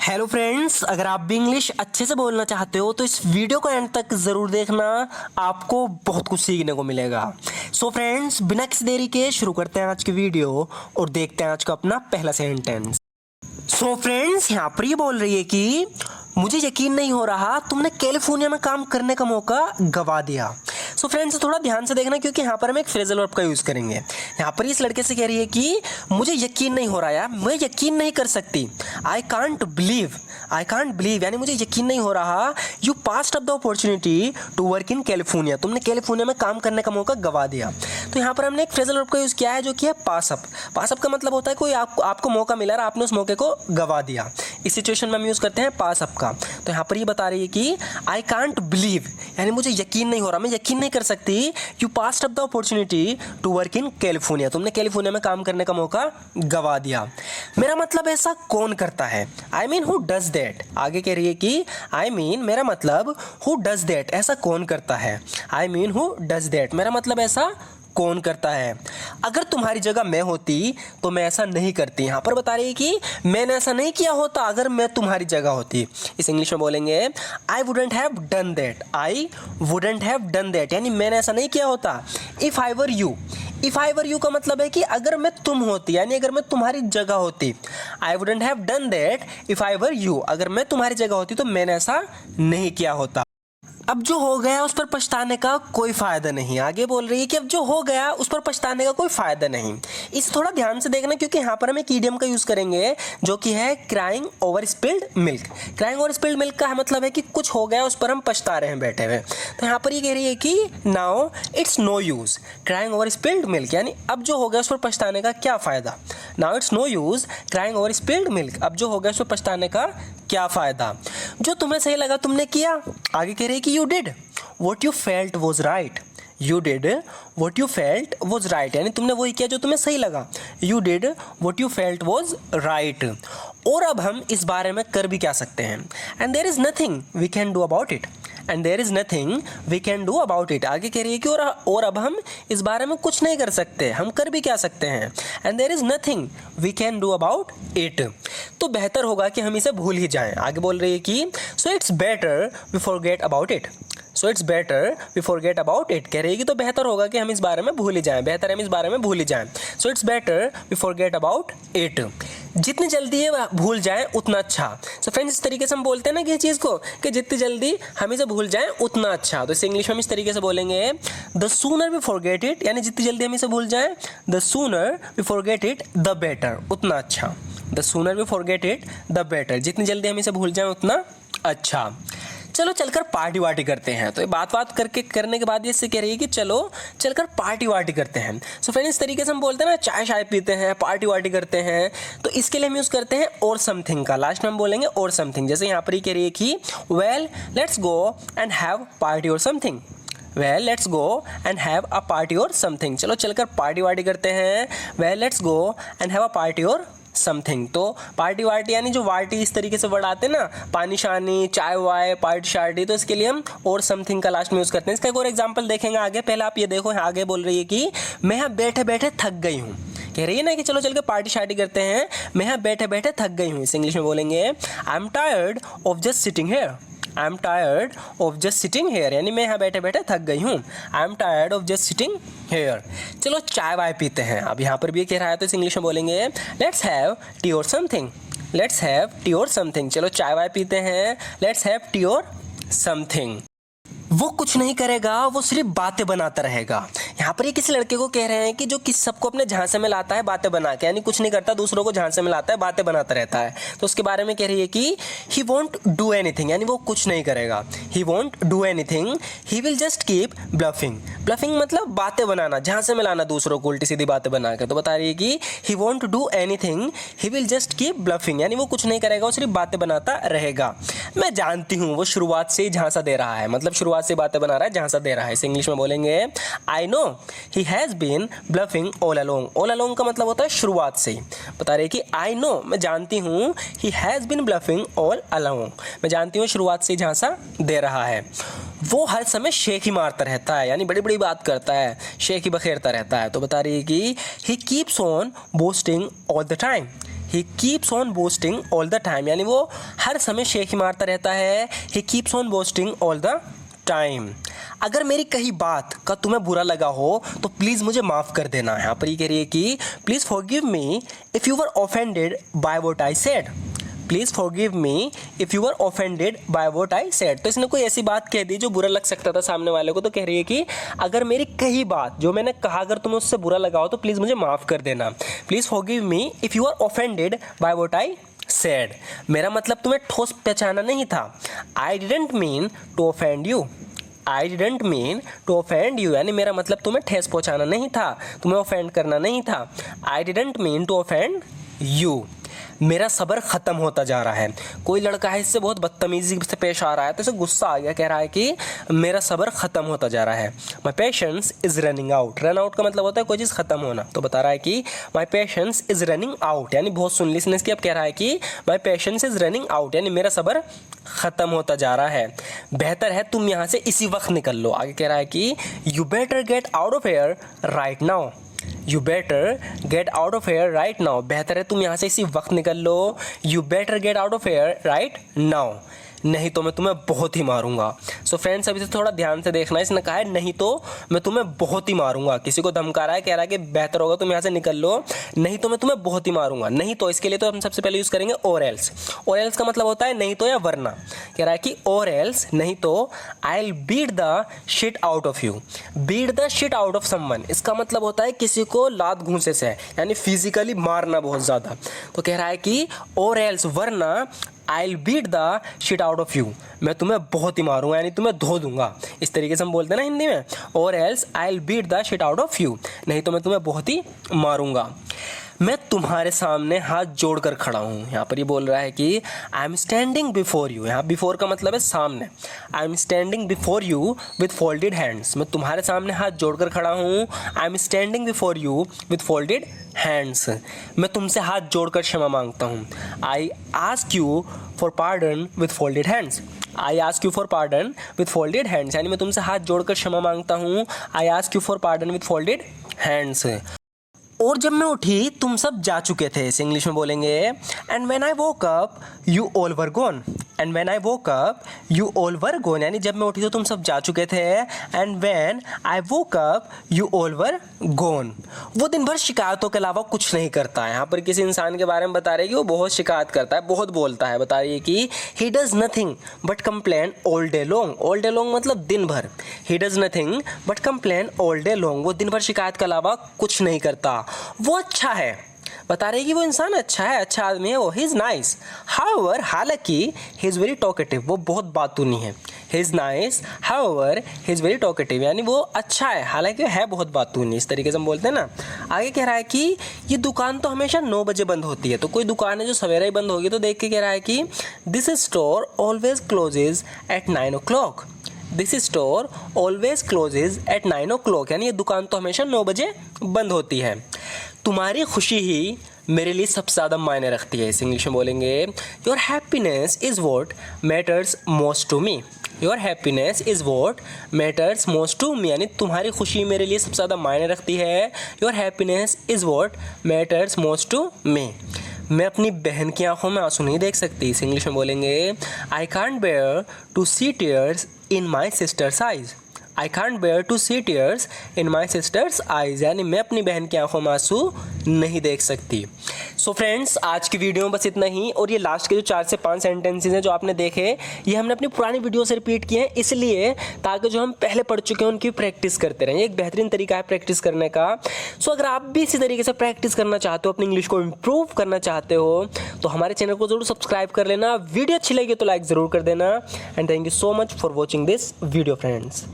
Hello friends, अगर आप भी इंग्लिश अच्छे से बोलना चाहते हो तो इस वीडियो को एंड तक ज़रूर देखना, आपको बहुत कुछ सीखने को मिलेगा। सो फ्रेंड्स, बिना किसी देरी के शुरू करते हैं आज की वीडियो और देखते हैं आज का अपना पहला सेंटेंस। सो फ्रेंड्स, यहाँ पर ये बोल रही है कि मुझे यकीन नहीं हो रहा तुमने कैलिफोर्निया में काम करने का मौका गवा दिया। सो फ्रेंड्स, थोड़ा ध्यान से देखना क्योंकि यहाँ पर हम एक फ्रेजल वर्ब का यूज़ करेंगे। यहाँ पर इस लड़के से कह रही है कि मुझे यकीन नहीं हो रहा यार, मैं यकीन नहीं कर सकती। आई कांट बिलीव यानी मुझे यकीन नहीं हो रहा you passed up the opportunity to work in California, तुमने कैलिफोर्निया में काम करने का मौका गवा दिया। तो यहाँ पर हमने एक फ्रेजल वर्ब का यूज़ किया है जो कि है पास अप। पास अप का मतलब होता है कोई आपको मौका मिला और आपने उस मौके को गवा दिया। इस सिचुएशन में हम यूज़ करते हैं पास अप का। तो यहाँ पर ये बता रही है कि आई कांट बिलीव यानी मुझे यकीन नहीं हो रहा, मैं यकीन नहीं कर सकती you passed up the opportunity to work in California, तुमने कैलिफोर्निया में काम करने का मौका गवा दिया। मेरा मतलब ऐसा कौन करता है, I mean who does that. आगे कह रही है कि आई मीन मेरा मतलब हु डज दैट, ऐसा कौन करता है। I mean who does that, मेरा मतलब ऐसा कौन करता है। अगर तुम्हारी जगह मैं होती तो मैं ऐसा नहीं करती। यहाँ पर बता रही है कि मैंने ऐसा नहीं किया होता अगर मैं तुम्हारी जगह होती। इस इंग्लिश में बोलेंगे I wouldn't have done that. I wouldn't have done that यानी मैंने ऐसा नहीं किया होता। इफ़ आई वर यू का मतलब है कि अगर मैं तुम होती, यानी अगर मैं तुम्हारी जगह होती। I wouldn't have done that if I were you, अगर मैं तुम्हारी जगह होती तो मैंने ऐसा नहीं किया होता। अब जो हो गया उस पर पछताने का कोई फ़ायदा नहीं। आगे बोल रही है कि अब जो हो गया उस पर पछताने का कोई फ़ायदा नहीं। इसे थोड़ा ध्यान से देखना क्योंकि यहाँ पर हम एक ईडियम का यूज़ करेंगे जो कि है crying over spilled milk. Crying over spilled milk का मतलब है कि कुछ हो गया उस पर हम पछता रहे हैं बैठे हुए। तो यहाँ पर ये कह रही है कि now it's no use crying over spilled milk, यानी अब जो हो गया उस पर पछताने का क्या फ़ायदा। Now it's no use crying over spilled milk, अब जो हो गया उस पर पछताने का क्या फ़ायदा। जो तुम्हें सही लगा तुमने किया। आगे कह रही है कि you did what you felt was right, you did what you felt was right यानी तुमने वही किया जो तुम्हें सही लगा। you did what you felt was right। और अब हम इस बारे में कर भी क्या सकते हैं। and there is nothing we can do about it, and there is nothing we can do about it। आगे कह रही है कि और अब हम इस बारे में कुछ नहीं कर सकते, हम कर भी क्या सकते हैं। and there is nothing we can do about it, तो बेहतर होगा कि हम इसे भूल ही जाएं। आगे बोल रही है कि so it's better we forget about it, so it's better we forget about it. कह रही है कि तो बेहतर होगा कि हम इस बारे में भूल ही जाएं, बेहतर है हम इस बारे में भूल ही जाएं। So it's better we forget about it, जितनी जल्दी ये भूल जाएं उतना अच्छा। सो फ्रेंड्स, इस तरीके से हम बोलते हैं ना कि चीज़ को कि जितनी जल्दी हम इसे भूल जाएं उतना अच्छा। तो इसे इंग्लिश में हम इस तरीके से बोलेंगे the sooner we forget it, यानी जितनी जल्दी हम इसे भूल जाएं, the sooner we forget it the better, उतना अच्छा। The sooner we forget it the better, जितनी जल्दी हम इसे भूल जाएं उतना अच्छा। चलो चलकर पार्टी वार्टी करते हैं। तो ये बात करने के बाद ये इससे कह रही है कि चलो चलकर पार्टी वार्टी करते हैं। सो फ्रेंड्स, इस तरीके से हम बोलते हैं ना चाय शाय पीते हैं, पार्टी वार्टी करते हैं, तो इसके लिए हम यूज़ करते हैं और समथिंग का। लास्ट में हम बोलेंगे और समथिंग। जैसे यहाँ पर ही कह रही है कि well let's go and have party or something, well let's go and have a party or something. चलो चलकर पार्टी वार्टी करते हैं। Well let's go and have a party or something. तो पार्टी वार्टी यानी जो वार्टी इस तरीके से वर्ड आते हैं ना, पानी शानी, चाय वाय, पार्टी शार्टी, तो इसके लिए हम और समथिंग का लास्ट में यूज़ करते हैं। इसका एक और एग्जांपल देखेंगे आगे। पहले आप ये देखो, आगे बोल रही है कि मैं यहाँ बैठे बैठे थक गई हूँ। कह रही है ना कि चलो चल के पार्टी शार्टी करते हैं, मैं यहाँ बैठे बैठे थक गई हूँ। इस इंग्लिश में बोलेंगे I am tired of just sitting here, I am tired of just sitting here यानी मैं यहाँ बैठे बैठे थक गई हूँ। I am tired of just sitting here. चलो चाय वाय पीते हैं। अब यहाँ पर भी कह रहा है तो इस इंग्लिश में बोलेंगे लेट्स हैव टी और समथिंग, लेट्स हैव टी और समथिंग। चलो चाय वाय पीते हैं, लेट्स हैव टी और समथिंग। वो कुछ नहीं करेगा, वो सिर्फ बातें बनाता रहेगा। यहाँ पर ये किसी लड़के को कह रहे हैं कि जो सबको अपने झांसे में लाता है बातें बना के, यानी कुछ नहीं करता, दूसरों को झांसे में लाता है, बातें बनाता रहता है। तो उसके बारे में कह रही है कि ही वॉन्ट डू एनीथिंग यानी वो कुछ नहीं करेगा। He won't do anything, he will just keep bluffing. Bluffing मतलब बातें बनाना, झांसे में लाना दूसरों को, उल्टी सीधी बातें बना के। तो बता रही है कि he won't do anything, he will just keep bluffing यानी वो कुछ नहीं करेगा, वो सिर्फ बातें बनाता रहेगा। मैं जानती हूँ वो शुरुआत से ही झांसा दे रहा है, मतलब शुरुआत से बातें बना रहा है, झांसा दे रहा है। इसे इंग्लिश में बोलेंगे I know he has been bluffing all along. All along का मतलब होता है शुरुआत से ही। बता रहे कि आई नो मैं जानती हूँ, he has been bluffing all along, मैं जानती हूँ शुरुआत से ही झांसा दे रहा है। वो हर समय शेख ही मारता रहता है यानी बड़ी बड़ी बात करता है, शेख ही बखेरता रहता है। तो बता रही है कि he keeps on boasting all the time, he keeps on boasting all the time, यानी वो हर समय शेखी मारता रहता है। He keeps on boasting all the time. अगर मेरी कही बात का तुम्हें बुरा लगा हो तो प्लीज़ मुझे माफ़ कर देना। यहाँ पर ये कह रही है कि please forgive me if you were offended by what I said. Please forgive me if you were offended by what I said. तो इसने कोई ऐसी बात कह दी जो बुरा लग सकता था सामने वाले को, तो कह रही है कि अगर मेरी कही बात जो मैंने कहा अगर तुम्हें उससे बुरा लगा हो तो प्लीज़ मुझे माफ़ कर देना। Please forgive me if you are offended by what I said. मेरा मतलब तुम्हें ठोस पहचाना नहीं था। I didn't mean to offend you. I didn't mean to offend you, यानी मेरा मतलब तुम्हें ठेस पहुंचाना नहीं था, तुम्हें ऑफेंड करना नहीं था। I didn't mean to offend you. मेरा सब्र ख़त्म होता जा रहा है। कोई लड़का है इससे बहुत बदतमीज़ी से पेश आ रहा है तो इसे गुस्सा आ गया, कह रहा है कि मेरा सब्र ख़त्म होता जा रहा है। My patience is running out. Run out का मतलब होता है कोई चीज़ ख़त्म होना, तो बता रहा है कि my patience is running out, यानी बहुत सुन ली इसने इसकी। अब कह रहा है कि my patience is running out, यानी मेरा सब्र ख़त्म होता जा रहा है। बेहतर है तुम यहाँ से इसी वक्त निकल लो। आगे कह रहा है कि you better get out of here right now. You better get out of here right now. बेहतर है तुम यहाँ से इसी वक्त निकल लो। You better get out of here right now, नहीं तो मैं तुम्हें बहुत ही मारूंगा। सो फ्रेंड्स अभी से थोड़ा ध्यान से देखना। इसने कहा है नहीं तो मैं तुम्हें बहुत ही मारूंगा। किसी को धमका रहा है, कह रहा है कि बेहतर होगा तुम यहाँ से निकल लो, नहीं तो मैं तुम्हें बहुत ही मारूंगा। नहीं तो इसके लिए तो हम सबसे पहले यूज़ करेंगे और एल्स। और एल्स का मतलब होता है नहीं तो या वरना। कह रहा है कि और एल्स, नहीं तो I will beat the shit out of you. Beat the shit out of someone, इसका मतलब होता है किसी को लात घूंसे से, यानी फिजिकली मारना बहुत ज़्यादा। तो कह रहा है कि और एल्स, वरना I will beat the shit out of you, मैं तुम्हें बहुत ही मारूंगा, यानी तुम्हें धो दूंगा। इस तरीके से हम बोलते हैं ना हिंदी में। Or else I will beat the shit out of you, नहीं तो मैं तुम्हें बहुत ही मारूंगा। मैं तुम्हारे सामने हाथ जोड़कर खड़ा हूँ। यहाँ पर ये बोल रहा है कि I am standing before you. यहाँ बिफोर का मतलब है सामने। I am standing before you with folded hands. मैं तुम्हारे सामने हाथ जोड़कर खड़ा हूँ। I am standing before you with folded hands. मैं तुमसे हाथ जोड़कर क्षमा मांगता हूँ। I ask you for pardon with folded hands. I ask you for pardon with folded hands, यानी मैं तुमसे हाथ जोड़कर क्षमा मांगता हूँ। I ask you for pardon with folded hands. और जब मैं उठी तुम सब जा चुके थे, इसे इंग्लिश में बोलेंगे and when I woke up you all were gone. And when I woke up you all were gone, यानी जब मैं उठी तो तुम सब जा चुके थे। And when I woke up you all were gone. वो दिन भर शिकायतों के अलावा कुछ नहीं करता है। यहाँ पर किसी इंसान के बारे में बता रही है कि वो बहुत शिकायत करता है, बहुत बोलता है। बता रही है कि he does nothing but complain all day long. All day long मतलब दिन भर। He does nothing but complain all day long, वो दिन भर शिकायत के अलावा कुछ नहीं करता। वो अच्छा है, बता रही है कि वो इंसान अच्छा है, अच्छा आदमी है वो। ही इज़ नाइस हाउएवर, हालांकि ही इज़ वेरी टॉकेटिव, वो बहुत बातूनी है। He is nice however he is very talkative, यानी वो अच्छा है हालांकि है बहुत बातूनी। इस तरीके से हम बोलते हैं ना। आगे कह रहा है कि ये दुकान तो हमेशा 9 बजे बंद होती है। तो कोई दुकान है जो सवेरे ही बंद होगी, तो देख के कह रहा है कि this store always closes at 9 o'clock। This store always closes at 9 o'clock, यानी ये दुकान तो हमेशा 9 बजे बंद होती है। तुम्हारी खुशी ही मेरे लिए सबसे ज़्यादा मायने रखती है। इस इंग्लिश में बोलेंगे your happiness is what matters most to me. Your happiness is what matters most to me, यानी तुम्हारी खुशी मेरे लिए सबसे ज़्यादा मायने रखती है। Your happiness is what matters most to me. मैं अपनी बहन की आंखों में आंसू नहीं देख सकती। इस इंग्लिश में बोलेंगे I can't bear to see tears in my sister's eyes. I can't bear to see tears in my sister's eyes, यानी मैं अपनी बहन की आंखों में आंसू नहीं देख सकती। सो फ्रेंड्स आज की वीडियो में बस इतना ही। और ये लास्ट के जो 4 से 5 सेंटेंसेज हैं जो आपने देखे, ये हमने अपनी पुरानी वीडियो से रिपीट किए हैं, इसलिए ताकि जो हम पहले पढ़ चुके हैं उनकी प्रैक्टिस करते रहें। ये एक बेहतरीन तरीका है प्रैक्टिस करने का। सो अगर आप भी इसी तरीके से प्रैक्टिस करना चाहते हो, अपनी इंग्लिश को इम्प्रूव करना चाहते हो, तो हमारे चैनल को जरूर सब्सक्राइब कर लेना। वीडियो अच्छी लगी तो लाइक ज़रूर कर देना। And thank you so much for watching this video friends.